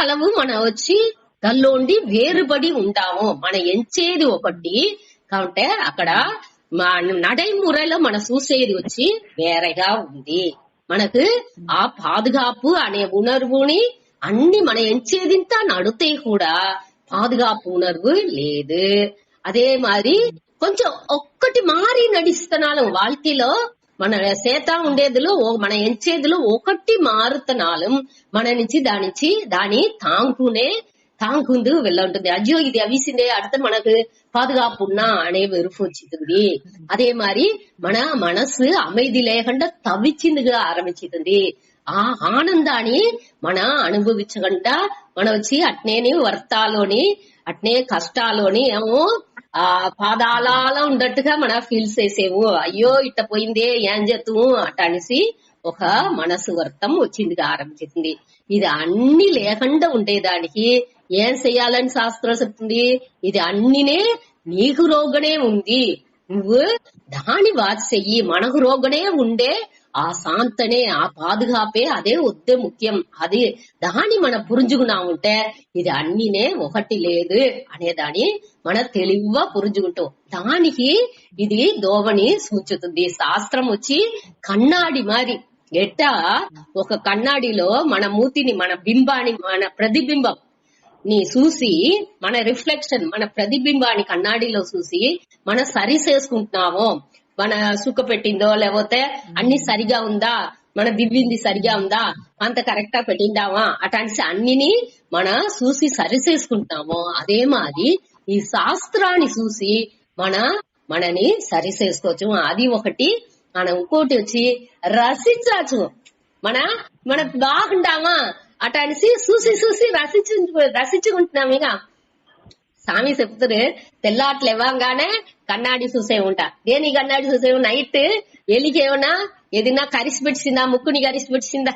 Allow మన వచ్చి దానిలోండి వేరుబడి ఉంటాము. మన ఎంచేది ఒకటి కాబట్టి అక్కడ నடைமுறைలో మన చూసేది వచ్చి వేరేగా ఉంది. మనకు ఆ పాదుగాపు అనే ఉణర్వుని అన్ని మన ఎంచేదింత నడితే కూడా పాదుగాపు ఉణర్వు లేదు. అదే మరి కొంచెం ఒక్కటి మారి నడిస్తున్నాను வாழ்க்கைలో మన చేత ఉండేదిలో మన ఎంచేదిలో ఒకటి మారుతున్నాலும் మన నుంచి దాని தாங்குந்து வெளில ఉంటుంది. అయ్యో ఇది అవిసిందే அடுத்து మనకు பாதுகாப்புన్నా అనే వెరుపు వచ్చింది. అదే మరి మన మనసు அமைதி లేకుండా తవిచిందిగా ఆరంభించింది. ఆ ఆనందాన్ని మన అనుభవించకుండా మన వచ్చి అట్నేని వర్తాలోని అట్నే కష్టాలోని ఏమో ఆ పాదాలలో ఉండట్టుగా మన ఫీల్ చేసేవు. అయ్యో ఇట్ట పోయిందే ఏం చేస్తాము అట్ట అనేసి ఒక మనసు వర్తం వచ్చిందిగా ఆరంభించింది. ఇది అన్ని లేకుండా ఉండేదానికి ఏం చెయ్యాలని శాస్త్రం చెప్తుంది. ఇది అన్నినే నీకు రోగనే ఉంది, నువ్వు దాని వాచ్ చెయ్యి. మనకు రోగనే ఉండే ఆ శాంతనే ఆ పాదుగాపే అదే వద్దే ముఖ్యం. అది దాని మన పురుంజుకున్నా ఉంటే ఇది అన్నినే ఒకటి లేదు అనేదాన్ని మన తెలివిగా పురుంజుకుంటాం. దానికి ఇది దోవని సూచిస్తుంది. శాస్త్రం వచ్చి కన్నాడి మారి ఎట్టా ఒక కన్నాడిలో మన మూతిని మన బింబాన్ని మన ప్రతిబింబం ని చూసి మన రిఫ్లెక్షన్ మన ప్రతిబింబాన్ని కన్నాడిలో చూసి మన సరి చేసుకుంటున్నామో, మన సుఖ పెట్టిందో లేకపోతే అన్ని సరిగా ఉందా, మన దివ్యింది సరిగా ఉందా, అంత కరెక్ట్ గా పెట్టిందామా అట్లాంటి అన్నిని మన చూసి సరి చేసుకుంటున్నామో అదే మాది ఈ శాస్త్రాన్ని చూసి మనని సరి చేసుకోవచ్చు. అది ఒకటి. మనం ఇంకోటి వచ్చి రసించచ్చు. మన బాగుంటామా అట అనేసి చూసి రసించుకుంటున్నాం. ఇక స్వామి చెప్తారు తెల్లాట్లు ఇవ్వగానే కన్నాడి చూసే ఉంటా. దేని కన్నాడి చూసే నైట్ ఎలికి ఏమన్నా ఏదైనా కరిసి పెట్టిందా, ముక్కుని కరిసి పెట్టిందా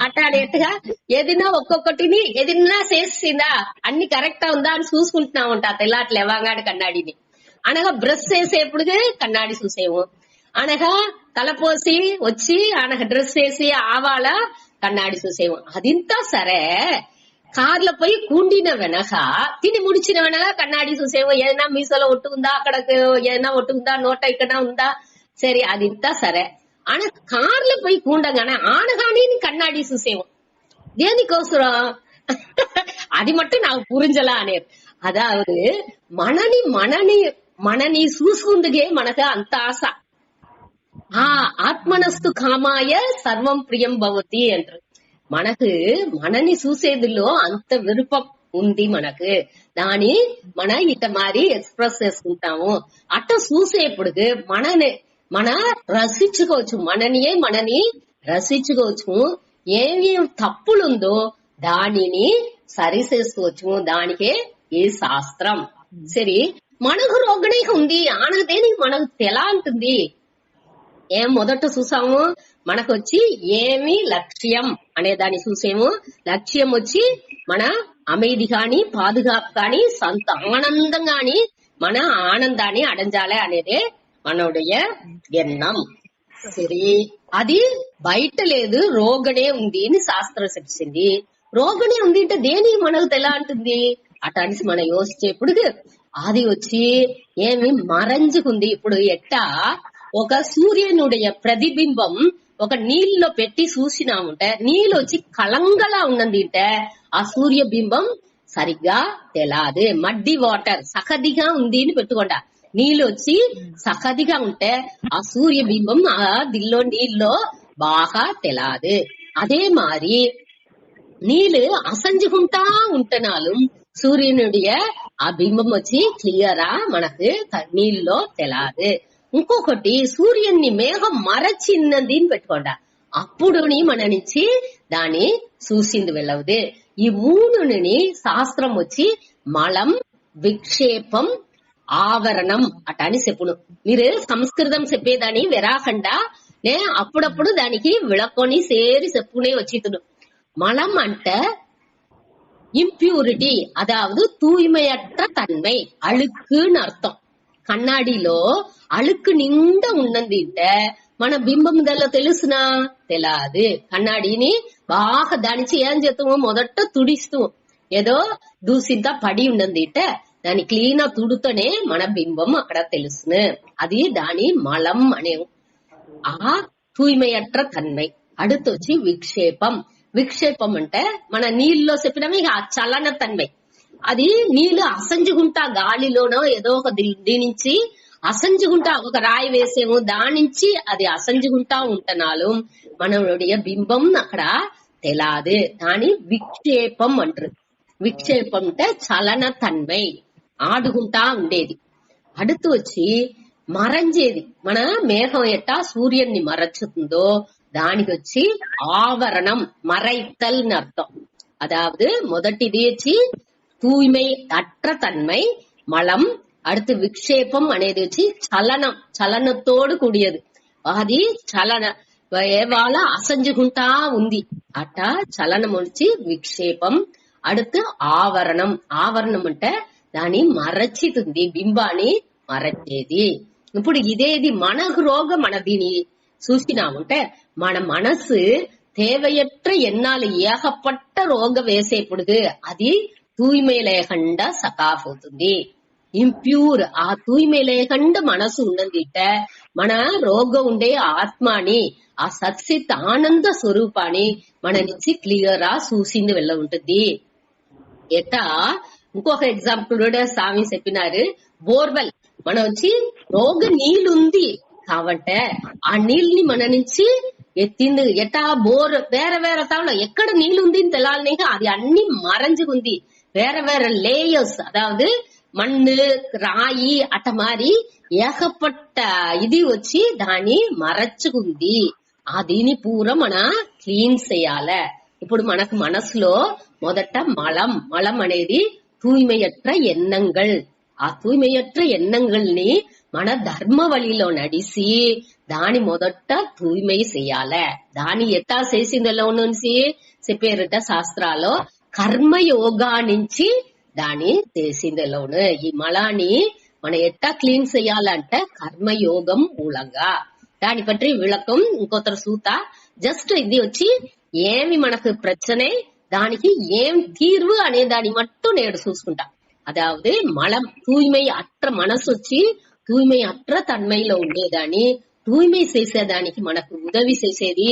అట్లా ఏదైనా ఒక్కొక్కటిని ఏదైనా చేసిందా, అన్ని కరెక్ట్ గా ఉందా అని చూసుకుంటున్నా ఉంటా తెల్లాట్లు ఇవ్వగానే కన్నాడిని. అనగా బ్రష్ చేసేప్పుడు కన్నాడి చూసేము, అనగా తలపోసి వచ్చి అనగా డ్రెస్ వేసి ఆవాల కన్నాడి చూసేము. అదింతా సరే కార్ల పోయి కూండిన వెనక తిని ముడిచిన వెనక కన్నాడి చూసేమో. ఏదైనా మీసలో ఒట్టు ఉందా, అక్కడ ఏదైనా ఒట్టు ఉందా, నోట ఇక్కడ ఉందా, సరే అదింతా సరే. ఆన కార్ల పోయి కూండగానే ఆనగాని కన్నాడి చూసేమో. దేనికోసరం అది మట్టు నాకు పురించలా అనేది. అదావదు మనని చూసుకుందుకే మనకు అంత ఆశ. ఆ ఆత్మనస్తు కామాయ సర్వం ప్రియం భవతి అంటారు. మనని చూసేదిలో అంత విరుపం ఉంది మనకు. దాని మన ఇట మారి ఎక్స్ప్రెస్ చేసుకుంటాము. అట్ట చూసేప్పుడు మన రసించుకోవచ్చు. మనని రసించుకోవచ్చు. ఏమి తప్పులుందో దానిని సరి చేసుకోవచ్చు. దానికే ఈ శాస్త్రం. సరే మనకు రోగనే ఉంది ఆనదేని మనకు తెలా ఉంటుంది. ఏం మొదట చూసాము మనకు వచ్చి ఏమి లక్ష్యం అనే దాన్ని చూసేము. లక్ష్యం వచ్చి మన அமைதி కాని పాదుగాపు కాని సొంత ఆనందం కాని మన ఆనందాన్ని అడంజాలే అనేదే మనోடைய ఎన్నం. సరే అది బయట లేదు, రోగనే ఉంది అని శాస్త్రం చెప్పింది. రోగనే ఉంది అంటే దేనికి మనకు తెలా అంటుంది అటానికి మనం యోచించేప్పుడు అది వచ్చి ఏమి మరంజుకుంది. ఇప్పుడు ఎట్టా ఒక సూర్యునుடைய ప్రతిబింబం ఒక నీళ్ళలో పెట్టి చూసినాముంటే నీళ్ళు వచ్చి కలంగలా ఉన్నది అంటే ఆ సూర్య బింబం సరిగ్గా తెలాదు. మడ్డి వాటర్ సఖదిగా ఉంది అని పెట్టుకోండా. నీళ్ళు వచ్చి సఖదిగా ఉంటే ఆ సూర్య బింబం ఆ దిల్లో నీళ్ళలో బాగా తెలాదు. అదే మారి నీళ్ళు అసంజుకుంటా ఉంటనాలు సూర్యునుడియ ఆ బింబం వచ్చి క్లియరా మనకు నీళ్ళలో తెలాదు. ఇంకొకటి సూర్యుని మేఘం మరచిన్నది అని పెట్టుకోండా. అప్పుడు మన నుంచి దాన్ని చూసింది వెళ్ళవుదే. ఈ మూడుని శాస్త్రం వచ్చి మలం, విక్షేపం, ఆవరణం అట అని చెప్పును. మీరు సంస్కృతం చెప్పేదాన్ని విరాకుండా నే అప్పుడప్పుడు దానికి విళకొని సేరి చెప్పునే వచ్చితును. మలం అంటే இம்பியூரிட்டி, அதாவது தூய்மையற்ற தன்மை, அழுக்குன்னு அர்த்தம். கண்ணாடிలో అழுக்கு నిండా ఉన్నది మన బింబం దల్ల తెలుసునా తెలాదు. కన్నాడిని బాగా దానిచి ఏం చేస్తాము, మొదట తుడిస్తూ ఏదో దూసింత పడి ఉన్నది దాని క్లీన్ తుడుతోనే మన బింబం అక్కడ తెలుసును. అది దాని మలం అనే ఆ తూய்மையற்ற తన్మై. அடுத்து విక్షేపం. విక్షేపం అంటే మన నీళ్ళలో చెప్పినవి ఆ చలన తన్మై. అది నీళ్లు అసంజుగుంటా గాలిలోనో ఏదో ఒక దీని నుంచి అసంజుగుంటా ఒక రాయి వేసేమో దాని నుంచి అది అసంజుగుంటా ఉంటనాలు మనోடைய బింబం అక్కడ తెలాదు. దాని విక్షేపం అంటారు. విక్షేపం అంటే చలన తన్మై, ఆడుకుంటా ఉండేది. அடுத்து మరంజేది. మన మేఘం ఎట్టా సూర్యుని మరచుతుందో దానికి ఆవరణం, మరైతల్ అర్థం. అదావదు మొదటిది తూய்மை అற்ற తన్మై మలం. அடுத்து విక్షేపం అనేది చలనం, చలనతోడు కూడియదు. అది చలన ఏవాళ అసంజుకుంటా ఉంది అట్ట చలనం విక్షేపం. அடுத்து ఆవరణం. ఆవరణం అంటే దాని మరచితుంది, బింబాన్ని మరచేది. ఇప్పుడు ఇదేది మన రోగం. మన దీని చూసినామంటే మన మనసు தேவையற்ற ఎన్నాలు ఏకపట్ట రోగం వేసేప్పుడు అది తూய்மை లేకుండా సకాఫ్ అవుతుంది, ఇంప్యూర్. ఆ తూய்மை లేకుండా మనసు ఉన్నదిట మన రోగం ఉండే ఆత్మని, ఆ సత్సిత్ ఆనంద స్వరూపాన్ని మన నుంచి క్లియర్ గా చూసింది వెళ్ళ ఉంటుంది. ఎట్టా ఇంకొక ఎగ్జాంపుల్ కూడా స్వామి చెప్పినారు. బోర్వెల్ మన రోగ నీళ్ళుంది కాబట్టి ఆ నీళ్ళని మన నుంచి ఎత్తింది. ఎట్టా బోర్ వేరే వేరే తావులో ఎక్కడ నీళ్ళు ఉంది తెలాలి, అది అన్ని మరంజుకుంది. వేరే వేరే లేయర్స్, అదావదు మಣ್ಣు రాయి అట మారి ఏకపట్ట ఇది దాన్ని మరచుకుంది. ఆ దీని పూర మన క్లీన్ చేయాల. ఇప్పుడు మనకు మనసులో మొదట మలం. మలం అనేది తూய்மையற்ற ఎన్నంగల్. ఆ తూய்மையற்ற ఎన్నంగల్ని మన ధర్మ వழிలో నడిసి దాని మొదట తూய்மை చెయ్యాల. దాని ఎట్టా చేసిందలో నుంచి చెప్పారట శాస్త్రాల్లో. కర్మయోగా నుంచి దాని చేసిందలోను. ఈ మలాన్ని మనం ఎట్టా క్లీన్ చెయ్యాలంటే కర్మయోగం మూలంగా. దాని పற்றி విளக்கம் ఇంకొకరు సూత. జస్ట్ ఇది ఏమి మనకు ప్రச்சனை, దానికి ఏం తీర్వు అనే దాన్ని మట్టు నేడు చూసుకుంటా. అదావదు మలం తూய்மை అట్ర మనసు తూய்மை అట్ర తన్మైలో ఉండేదాన్ని తూய்மை చేసేదానికి మనకు ఉదవి చేసేది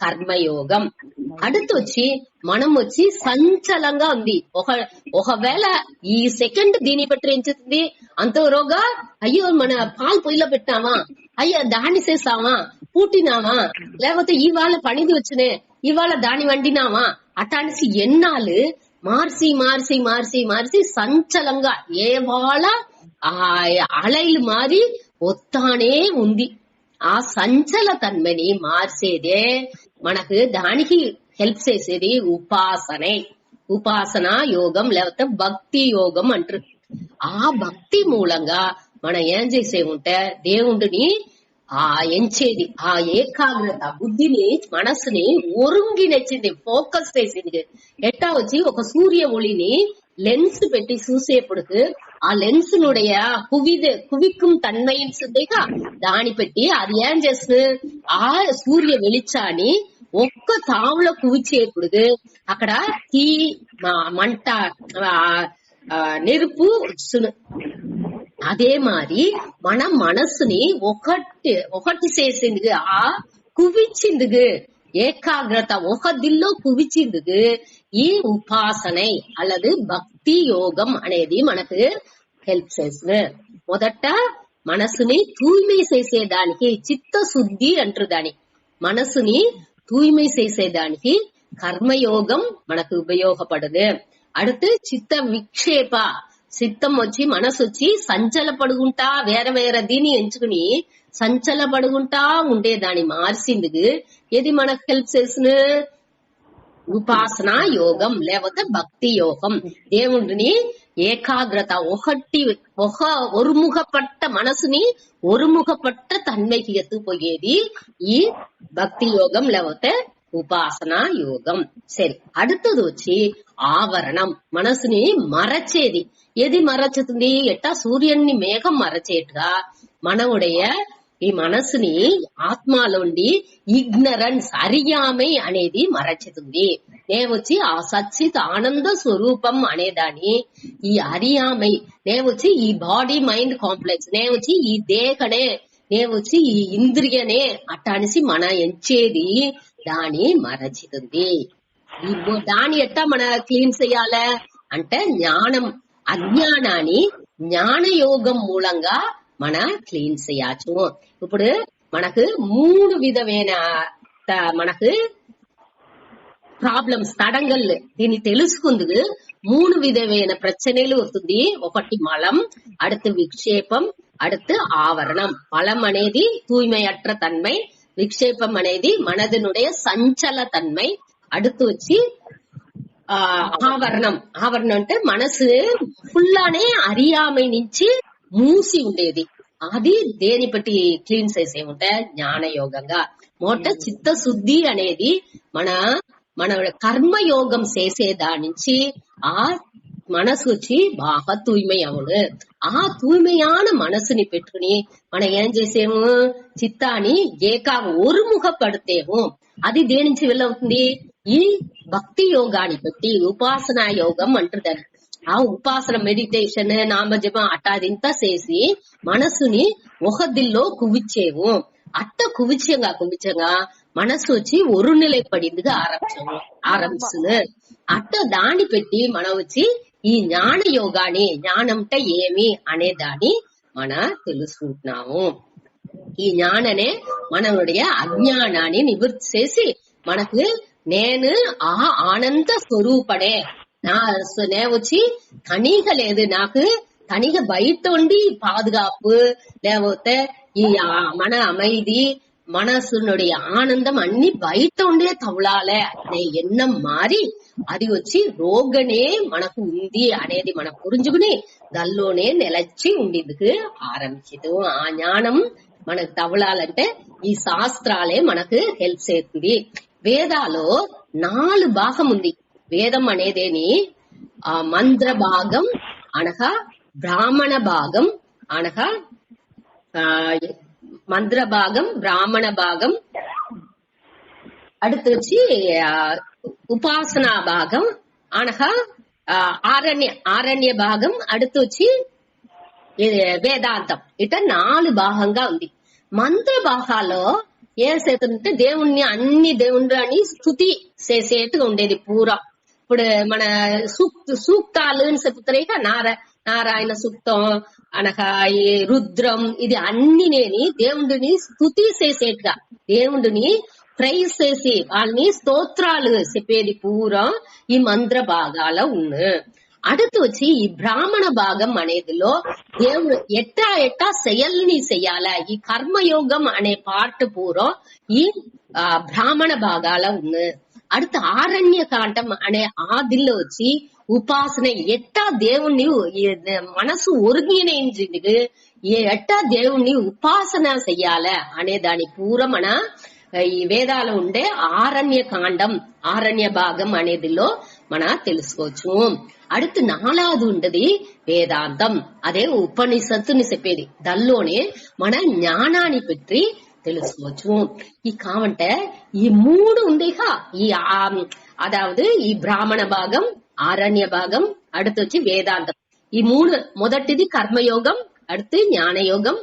కర్మయోగం. அடுத்து మనం సంచలంగా ఉంది. ఒకవేళ ఈ సెకండ్ దీని పట్టి ఎంచుతుంది అంతవరోగా అయ్యో మన పాలు పొయ్యిలో పెట్టామా, అయ్యో దాన్ని చేసామా, పూటినామా, లేకపోతే ఇవాళ పనిది వచ్చినే ఇవాళ దాని వండినామా అటానికి ఎన్నాళ్ళు మార్చి మార్చి మార్చి మార్చి సంచలంగా ఏవాళ ఆ అలైలు మారి ఒత్తానే ఉంది. ఆ సంచల తన్మని మార్చేదే మనకు దానికి హెల్ప్ చేసేది ఉపాసనే. ఉపాసన యోగం లేకపోతే భక్తి యోగం అంటారు. ఆ భక్తి మూలంగా మనం ఏం చేసేముంటే దేవుడిని ఎంచేది, ఆ ఏకాగ్రత బుద్ధిని మనసుని ఒరుంగినెచ్చింది, ఫోకస్ చేసింది. ఎట్టా ఒక సూర్య ఒళిని లెన్స్ పెట్టి చూసేప్పుడు ఆ లెన్స్ నుடைய కువిக்கும் தன்மைன்னு சொல்லிக்கா దాని పెట్టి అది ఏం చేస్తుంది, ఆ సూర్య వెలిచాన్ని ఒక్క తావులో కువిచేప్పుడు అక్కడ తీ మంట నెరుపు వస్తుంది. అదే మారి మన మనసుని ఒకటి చేసింది, ఆ కువిచింది ఏకాగ్రత ఒక దిల్లో కువిచింది. ఈ ఉపాసனை அல்லது భక్తి యోగం అనేది మనకు హెల్ప్ చేస్తుంది. మొదట మనసుని తూய்மை చేసేదానికి చిత్త శుద్ధి అంటారు. దాని మనసుని తూய்மை చేసేదానికి కర్మయోగం మనకు ఉపయోగపడదు. அடுத்து చిత్త విక్షేప. చిత్తం మనసు సంచలపడుకుంటా వేరే వేరే దీన్ని ఎంచుకుని సంచలపడుకుంటా ఉండేదాన్ని మార్చింది. ఏది మనకు హెల్ప్ చేసిన ఉపాసన యోగం లేకపోతే భక్తి యోగం. దేవుడిని ఏకాగ్రత ఒరుముఖపట్ట మనసుని ఒరుముఖపట్ట తన్మైకి ఎత్తుపోయేది ఈ భక్తి యోగం లేకపోతే ఉపాసన యోగం. సరే, அடுத்தது ఆవరణం. మనసుని మరచేది. ఏది మరచుతుంది? ఎట్టా సూర్యుని మేఘం మరచేట్టుగా మనవుடைய ఈ మనసుని ఆత్మలోండి ఇగ్నరెన్స్ అరియామై అనేది మరచుతుంది. నేవచ్చి ఆ సచ్చిత్ ఆనంద స్వరూపం అనేదాన్ని ఈ అరియామై నేవచ్చి ఈ బాడీ మైండ్ కాంప్లెక్స్ నేవచ్చి ఈ దేహనే నేవచ్చి ఈ ఇంద్రియనే అట్టానిసి మన ఎంచేది దాని మరచుతుంది. దాని ఎట్టా మన క్లీన్ చెయ్యాల అంటే జ్ఞానం అజ్ఞానాన్ని జ్ఞానయోగం మూలంగా మన క్లీన్ చేయచ్చు. ఇప్పుడు మనకు 3 విధమైన మనకు ప్రాబ్లమ్స్ తడంగల్ దీన్ని తెలుసుకుందుకు 3 విధమైన ప్రச்சனைలు వస్తుంది. ఒకటి మలం, அடுத்து విక్షేపం, அடுத்து ఆవరణం. మలం అనేది தூய்மையற்ற தன்மை, విక్షేపం అనేది మనదినుடைய సంచల తన్மை, அடுத்து వచ్చి ఆవరణం. ఆవరణం అంటే మనసు ఫుల్లానే అరియామై నుంచి మూసి ఉండేది. అది దేని బట్టి క్లీన్ చేసేముంటే జ్ఞానయోగంగా. మొట్ట చిత్తశుద్ధి అనేది మన కర్మయోగం చేసేదాని నుంచి ఆ మనసు వచ్చి బాగా తూய்மை అవును. ఆ తూய்மையான మనసుని పెట్టుకుని మనం ఏం చేసేము చిత్తాన్ని ఒరుముఖపడితేము అది దేని నుంచి వెళ్ళవుతుంది ఈ భక్తి యోగాన్ని బట్టి ఉపాసనా యోగం అంటారు. ఆ ఉపాసన మెడిటేషన్ నామజపం అట్టాదింతా చేసి మనసుని ఒకదిల్లో కువిచ్చేవు. అట్ట కువిచంగా మనసు వచ్చి ఒరు నిలయపడిందిగా ఆరంభిస్తుంది. అట్ట దాన్ని పెట్టి మనం వచ్చి ఈ జ్ఞాన యోగాన్ని జ్ఞానంటే ఏమి అనే దాన్ని తెలుసుకుంటున్నాము. ఈ జ్ఞాననే మనముடைய అజ్ఞానాన్ని నివృత్తి చేసి మనకు నేను ఆ ఆనంద స్వరూపడే వచ్చి తనిగ లేదు నాకు తనిగ బయట ఉండి పాదుగాపు లేకపోతే ఈ మన அமைதி మనసునుடைய ఆనందం అన్ని బయట ఉండే తవళాలే అనే ఎన్నం మారి అది వచ్చి రోగనే మనకు ఉంది అనేది మనం పురించుకుని దానిలోనే నిలచి ఉండేందుకు ఆరంభించదు. ఆ జ్ఞానం మనకు తవళాలంటే ఈ శాస్త్రాలే మనకు హెల్ప్ చేస్తుంది. వేదాలో 4 భాగం ఉంది. వేదం అనేదేని మంత్ర భాగం అనగా బ్రాహ్మణ భాగం అనగా మంత్ర భాగం బ్రాహ్మణ భాగం அடுத்து వచ్చి ఉపాసనా భాగం అనగా ఆరణ్య భాగం அடுத்து వచ్చి వేదాంతం. ఇట 4 భాగంగా ఉంది. మంత్ర భాగాల్లో ఏం చేస్తుంటే దేవుణ్ణి అన్ని దేవుణ్ణి అని స్తుతి చేసేట్టుగా ఉండేది పూరా. ఇప్పుడు మన సూక్తాలు అని చెప్తారు. నారాయణ సూక్తం అనగా ఈ రుద్రం ఇది అన్ని దేవుడిని స్తుతి చేసేట్టుగా దేవుడిని ప్రైజ్ చేసి వాళ్ళని స్తోత్రాలు చెప్పేది పూరా ఈ మంత్ర భాగాల ఉన్న. அடுத்து వచ్చి ఈ బ్రాహ్మణ భాగం అనేదిలో దేవుడు ఎట్టా செயల్ని చెయ్యాల ఈ కర్మయోగం అనే పార్ట్ పూరా ఈ బ్రాహ్మణ భాగాల ఉన్న. அடுத்து ఆరణ్య కాండం అనే ఆదిల్లో వచ్చి ఉపాసన ఎట్టా దేవుణ్ణి మనసు ఒరిగినది ఎట్టా దేవుణ్ణి ఉపాసన చెయ్యాల అనే దాని పూరా మన ఈ వేదాలు ఉండే ఆరణ్య కాండం ఆరణ్య భాగం అనేదిలో మన తెలుసుకోవచ్చు. அடுத்து 4வது ఉండది వేదాంతం. అదే ఉపనిషత్తుని చెప్పేది. దానిలోనే మన జ్ఞానాన్ని పెట్టి తెలుసుకోవచ్చు. ఈ కావంటే ఈ 3 ఉందిగా ఈ అదావదు ఈ బ్రాహ్మణ భాగం ఆరణ్య భాగం அடுத்து వచ్చి వేదాంతం. ఈ 3 మొదటిది కర్మయోగం அடுத்து జ్ఞానయోగం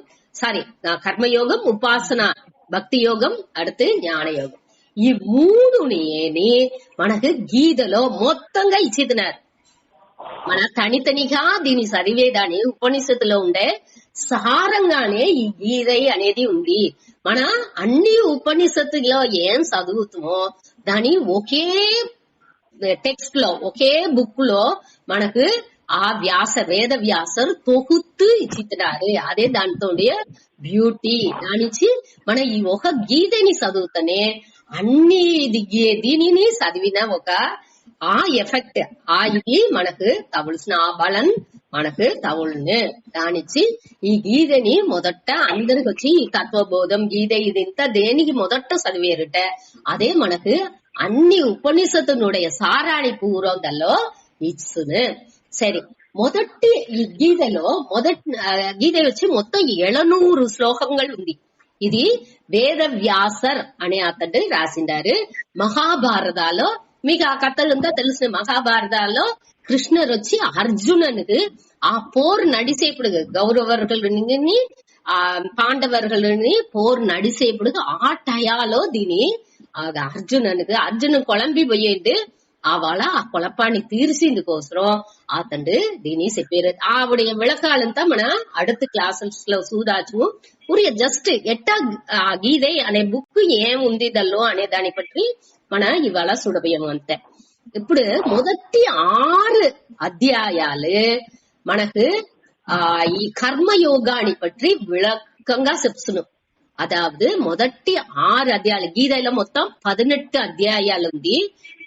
కర్మయోగం ఉపాసన భక్తి యోగం அடுத்து జ్ఞానయోగం. ఈ 3ని మనకు గీతలో మొత్తంగా ఇచ్చితున్నారు. మన తనితనిగా దీని చదివేదాన్ని ఉపనిషత్తులో ఉండే సారంగానే ఈ గీత అనేది ఉంది. మన అన్ని ఉపనిషత్తులో ఏం చదువుతామో దాని ఒకే టెక్స్ట్ లో ఒకే బుక్ లో మనకు ఆ వేద వ్యాసరు తొగుతూ ఇచ్చితున్నారు. అదే దాంతో బ్యూటీ. దానిచ్చి మన ఈ ఒక గీతని చదువుతానే అన్ని దీనిని చదివిన ఒక ఆ ఎఫెక్ట్ ఇది మనకు తవలసిన ఆ బలం మనకు తవులును. దానిచ్చి ఈ గీతని మొదట అందరికి వచ్చి ఈ తత్వబోధం గీత ఇదింత దేనికి మొదట చదివేరుట అదే మనకు అన్ని ఉపనిషత్తునుடைய సారాణి పూర్వంలో ఇచ్చును. సరే, మొదటి ఈ గీతలో గీత వచ్చి మొత్తం 700 శ్లోకంగా ఉంది. ఇది వేద వ్యాసర్ అనే అతడు రాసిండారు. మహాభారతాలో మీకు ఆ కథలంతా తెలిసిన. మహాభారతాల్లో కృష్ణుడు వచ్చి అర్జునునికి ఆ పోర్ నడిసేప్పుడు కౌరవర్లని ఆ పాండవర్లని పోర్ నడిసేప్పుడు ఆ టయాలో దీని అర్జును కొలంబి పోయేది ఆవాళ ఆ కొలపాన్ని తీర్చింది కోసరం అతడు దీని చెప్పారు. ఆవిడ విளக்காలంతా మన அடுத்த క్లాసెస్ లో చూడాచు. ఉరి జస్ట్ ఎట్టా గీదే అనే బుక్ ఏముంది దల్లో అనే దాని పట్టి మన ఇవాళ చూడబోయాము అంతే. ఇప్పుడు మొదటి 6 అధ్యాయాలు మనకు ఈ కర్మయోగాన్ని పట్టి విளக்கంగా చెప్తున్నాం. అదావదు మొదటి 6 అధ్యాయాలు గీதைలో మొత్తం 18 అధ్యాయాలు ఉంది.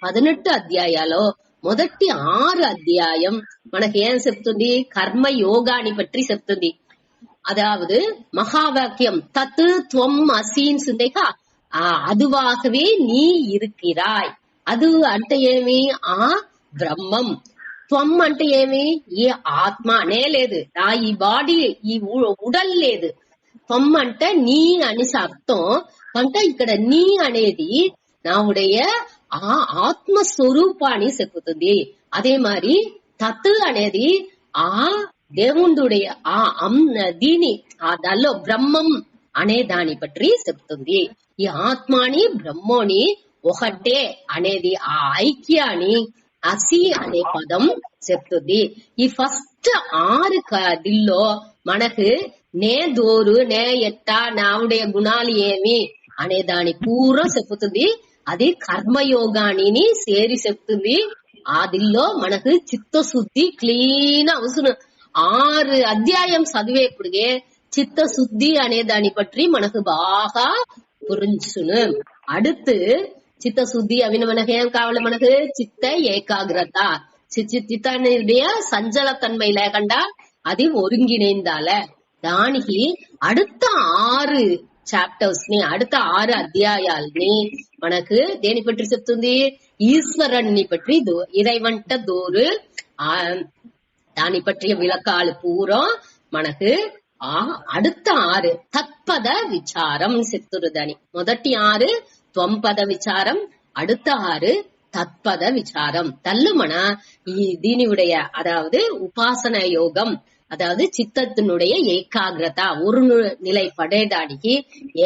18 అధ్యాయాలు మొదటి 6 అధ్యాయం మనకి ఏం చెప్తుంది? కర్మయోగాన్ని పట్టి చెప్తుంది. అదావదు మహావాక్యం తత్ త్వం అసీన్స్ ఉందేకా అదువాகவே நீ இருக்கிறாய். அது అంటే ఏమి? ఆ బ్రహ్మం. త్వం అంటే ఏమి? ఈ ఆత్మ అనే లేదు, నా ఈ బాడీ ఈ ఉడల్ లేదు. త్వం అంటే నీ అని అర్థం. అంటే ఇక్కడ నీ అనేది నావుடைய ఆ ఆత్మస్వరూపాన్ని చెప్పుతుంది. అదే మరి తత్ అనేది ఆ దేవుండుடைய ఆ దీని ఆ దానిలో బ్రహ్మం అనే దాని పట్టి చెప్తుంది. ఈ ఆత్మాని బ్రహ్మోని ఒకటే అనేది ఆ ఐక్యాన్ని అసి అనే పదం చెప్తుంది. ఈ ఫస్ట్ 6 దిల్లో మనకు నే దోరు నే ఎట్టా నావుడే గుణాలు ఏమి అనే దాని పూర్వం చెప్తుంది. అది కర్మయోగాన్ని సేరి చెప్తుంది. ఆ దిల్లో మనకు చిత్తశుద్ధి క్లీన్ అవసరం. 6 అధ్యాయం చదివేప్పుడుగే చిత్తశుద్ధి అనే దాని పట్టి మనకు బాగా పురించును. அடுத்து చిత్తశుద్ధి అవిన మనకు ఏం కావాలి? మనకు చిత్త ఏకాగ్రత. చిత్తానుடைய సంచల తన్మై లేకుండా అది ఒరుంగినేందాల. దానికి அடுத்த 6 చాప్టర్స్ ని அடுத்த 6 అధ్యాయాల్ని మనకు దేని పట్టి చెప్తుంది? ఈశ్వరుణ్ణి పట్టి ఇరైవంట దోరు దాని పற்றிய విளக்காలు పూరం మనకు அடுத்த 6 తత్పద విచారం చెప్తురు. దాని మొదటి 6 త్వంపద విచారం, அடுத்த 6 తత్పద విచారం. తల్లు మన ఈ దీనివుடைய அதாவது உபாசன யோகம், அதாவது சித்தத்தினுடைய ஏகாகிரத ஒரு நிலை படையడానికి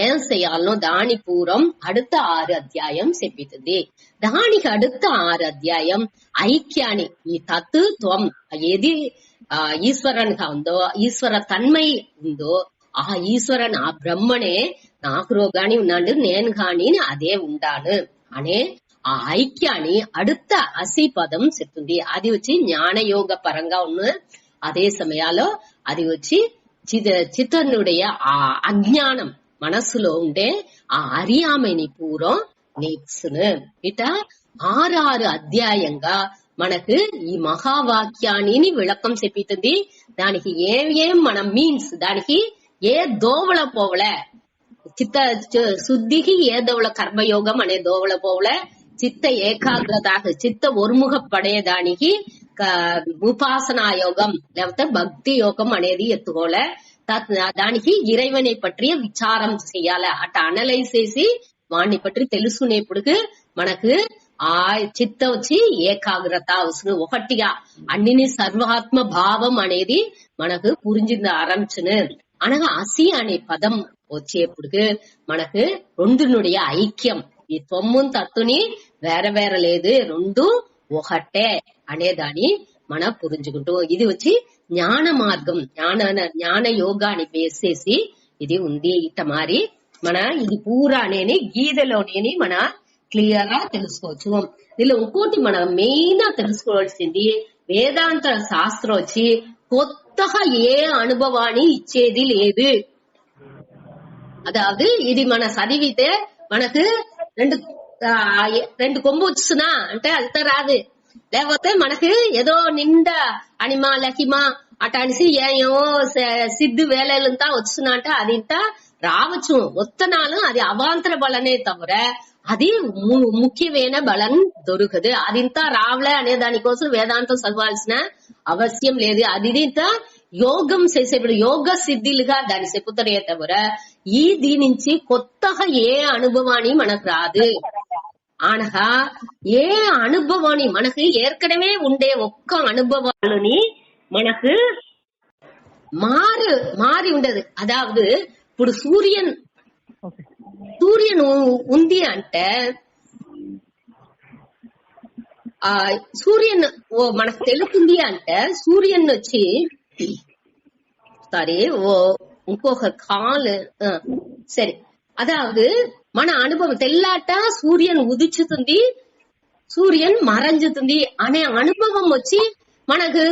ఏం చేయాలనో దాని పూర్వం அடுத்த 6 అధ్యాయం చెప్పితుంది. దానికి அடுத்த 6 అధ్యాయం ఐక్యాన్ని ఈ తత్ త్వం ఏది ఈశ్వరన్గా ఉందో, ఈశ్వర తన్మై ఉందో ఆ ఈశ్వరన్ ఆ బ్రహ్మనే నాకు గాని ఉన్నాడు, నేను గాని అదే ఉంటాను అనే ఆ ఐక్యాన్ని அடுத்த అసి పదం చెప్తుంది. అది వచ్చి జ్ఞానయోగ పరంగా ఉన్న అదే సమయాల్లో అది వచ్చి చిత్తనుடைய ఆ అజ్ఞానం మనస్సులో ఉండే ఆ అరియామని పూర్వం నేర్చును. ఇట 6 అధ్యాయంగా మనకు ఈ మహావాక్యాన్ని విளக்கம் చెప్పితుంది. దానికి ఏం మనం మీన్స్ దానికి ఏ దోవల పోవల చిత్త శుద్ధికి ఏ దోవల కర్మయోగం అనే దోవల పోవల చిత్త ఏకాగ్రత చిత్త ఒరుముఖపడేదానికి ఉపాసనా యోగం లేకపోతే భక్తి యోగం అనేది ఎత్తుకోలే. దానికి ఇరైవனை పற்றிய విచారం చెయ్యాలి. అట అనలైజ్ చేసి వాణ్ణి పట్టి తెలుసుకునేప్పుడు మనకు ఆ చిత్త వచ్చి ఏకాగ్రత అవసరం. ఒకటిగా అన్నిని సర్వాత్మ భావం అనేది మనకు పురించింది ఆరంచును. అనగా అసి అనే పదం వచ్చేప్పుడు మనకు రెండునుடைய ఐక్యం. ఈ తొమ్మిది తత్తుని వేరే వేరే లేదు, రెండు ఒకటే అనేదాన్ని మనం పురించుకుంటూ ఇది వచ్చి జ్ఞాన మార్గం జ్ఞాన యోగాన్ని బేస్ చేసి ఇది ఉంది. ఇట మారి మన ఇది పూరానేని గీతలోనేని మన క్లియర్ గా తెలుసుకోవచ్చు. దీనిలో ఇంకోటి మనం మెయిన్ గా తెలుసుకోవాల్సింది వేదాంత శాస్త్రం వచ్చి కొత్తగా ఏ అనుభవాన్ని ఇచ్చేది లేదు. అదావదు ఇది మన చదివితే మనకు రెండు కొమ్ము వచ్చునా అంటే అంత రాదు. లేకపోతే మనకు ఏదో నిండా అనిమా లకిమా అటానిసి ఏమో సిద్ధు వేలలంతా వచ్చునా అంటే అది ఇంత రావచ్చు ఒత్తనాలు. అది అవాంతర బలనే తవర అది ముఖ్యమైన బలం దొరకదు. అది ఇంత రావలే అనే దానికోసం వేదాంతం చదవాల్సిన అవశ్యం లేదు. అది ఇంత యోగం చేసేప్పుడు యోగ సిద్ధిలుగా దాన్ని చెప్పుతారే తవిర ఈ దీని నుంచి కొత్తగా ఏ అనుభవాన్ని మనకు రాదు. అనగా ఏ అనుభవాన్ని మనకు ఏర్కడమే ఉండే ఒక్క అనుభవాలని మనకు మారి ఉండదు. అదావదు ఇప్పుడు సూర్యన్ ఉంది అంటే సూర్యన్ మనకు తెలుస్తుంది అంటే సూర్యన్ వచ్చి సారీ ఇంకొక కాల్ సరే అదావదు మన అనుభవం తెల్లాట సూర్యన్ ఉదిచుతుంది సూర్యన్ మరంజుతుంది అనే అనుభవం వచ్చి మనకు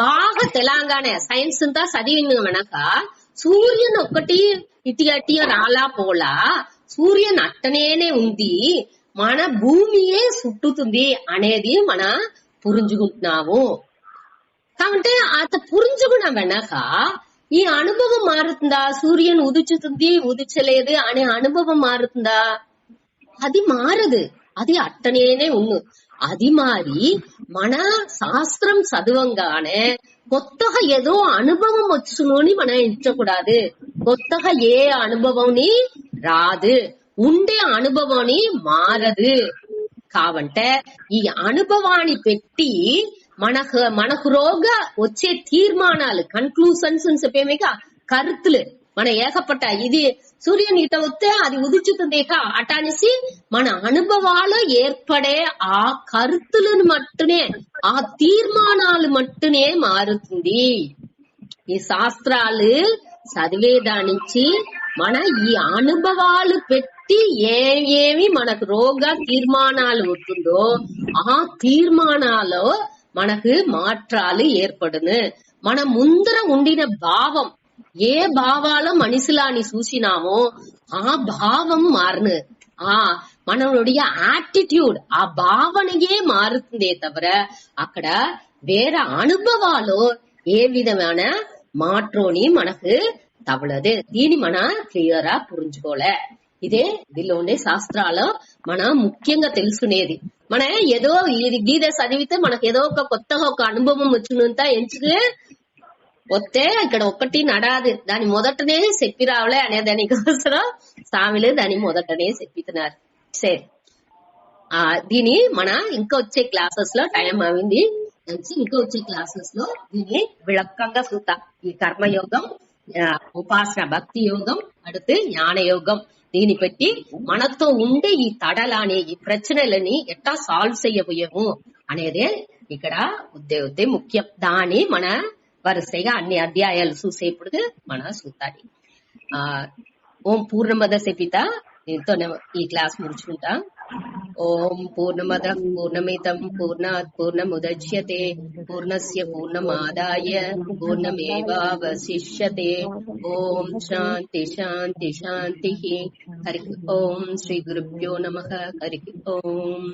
బాగా తెలంగాణ సైన్స్ అంతా చదివింది మనక సూర్యన్ ఒక్కటి ఇటి రాలా పోలా సూర్యన్ అట్టనేనే ఉంది మన భూమియే చుట్టుతుంది అనేది మన పురించుకుంటున్నాము. కాబట్టి అత పురించుకున్న వెనక ఈ అనుభవం మారుతుందా? సూర్యుని ఉదిచుతుంది ఉదిచలేదు అనే అనుభవం మారుతుందా? అది మారదు, అది అట్టనేనే ఉన్ను. అది మారి మన శాస్త్రం చదవంగానే కొత్తగా ఏదో అనుభవం వచ్చునని మనం ఎంచకూడదు. కొత్తగా ఏ అనుభవంని రాదు, ఉండే అనుభవాన్ని మారదు. కావంటే ఈ అనుభవాన్ని పెట్టి మనకు రోగ వచ్చే తీర్మానాలు కన్క్లూషన్స్ చెప్పేమేగా కరుతులు మన ఏకపట్ట ఇది సూర్యుని ఇట వస్తే అది ఉదిచుతుంది అట అనేసి మన అనుభవాలు ఏర్పడే ఆ కరుతులను మట్టునే ఆ తీర్మానాలు మట్టునే మారుతుంది. ఈ శాస్త్రాలు చదివేదానించి మన ఈ అనుభవాలు పెట్టి ఏమి మనకు రోగ తీర్మానాలు ఉంటుందో ఆ తీర్మానాలు మనకు మాట్రాలు ఏర్పడును. మన ముందర ఉండిన భావం ఏ భావాలు మనిషిలాని చూసినామో ఆ భావం మారును. మనోடைய యాటిట్యూడ్ ఆ భావనయే మారుతుందే తవిర అక్కడ వేరే అనుభవాలు ఏ విధమైన మాట్రోని మనకు తవలదు. దీని మన క్లియరా పురించుకోలే. ఇదే దీనిలో ఉండే శాస్త్రాలు మన ముఖ్యంగా తెలుసుకునేది. మన ఏదో ఇది గీత చదివితే మనకు ఏదో ఒక కొత్తగా ఒక అనుభవం వచ్చినంత ఎంచుకు వస్తే ఇక్కడ ఒక్కటి నడాది దాని మొదటనే చెప్పి రావలే అనే దానికోసం స్వామిలు దాని మొదటనే చెప్పితున్నారు. సరే దీని మన ఇంకా వచ్చే క్లాసెస్ లో టైం అయింది. ఇంకా వచ్చే క్లాసెస్ లో దీన్ని విళక్కంగా చూస్తా. ఈ కర్మయోగం, ఉపాసన భక్తి యోగం, அடுத்து ஞான యోగం దీని పెట్టి మనతో ఉండే ఈ తడలాని ఈ ప్రశ్నలని ఎట్టా సాల్వ్ చేయబోయేము అనేదే ఇక్కడ ఉద్దే ముఖ్యం. దాని మన వరుసగా అన్ని అధ్యాయాలు చూసేప్పుడు మన చూస్తాది. ఓం పూర్ణమద సెపిత దీంతో ఈ క్లాస్ ముగించుకుంటా. ఓం పూర్ణమద పూర్ణమితం పూర్ణాత్ పూర్ణముదచ్యతే పూర్ణస్య పూర్ణమాదాయ పూర్ణమేవావశిష్యతే. ఓం శాంతి శాంతి శాంతి. హరి ఓం శ్రీ గురుభ్యో నమః. హరి ఓం.